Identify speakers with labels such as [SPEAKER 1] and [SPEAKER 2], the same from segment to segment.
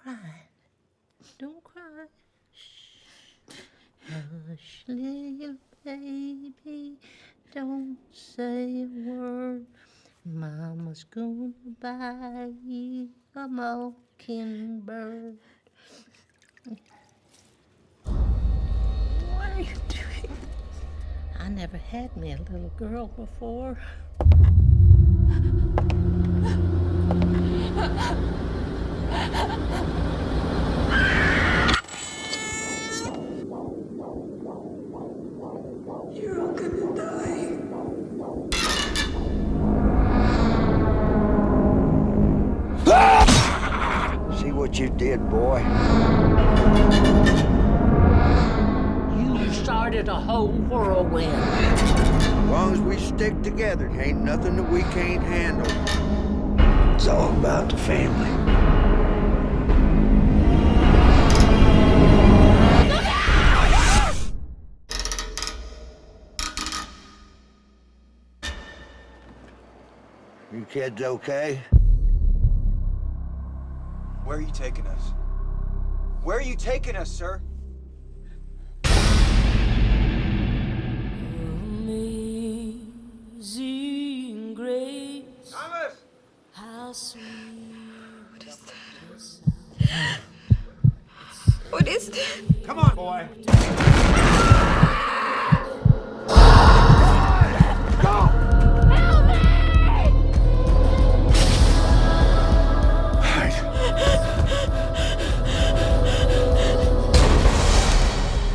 [SPEAKER 1] cry. Don't cry. Shh. Hush, little baby. Don't say a word. Mama's gonna buy you a mockingbird. What are you doing? I never had me a little girl before.
[SPEAKER 2] You're all gonna die.
[SPEAKER 3] See what you did, boy?
[SPEAKER 1] You started a whole whirlwind.
[SPEAKER 3] As long as we stick together, ain't nothing that we can't handle.
[SPEAKER 4] It's all about the family.
[SPEAKER 3] You kids okay?
[SPEAKER 5] Where are you taking us? Where are you taking us, sir?
[SPEAKER 6] Amazing grace.
[SPEAKER 5] Thomas!
[SPEAKER 6] How sweet.
[SPEAKER 2] What is that? What is that?
[SPEAKER 5] Come on, boy.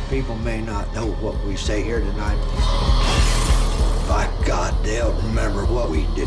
[SPEAKER 3] People may not know what we say here tonight. By God, they'll remember what we do.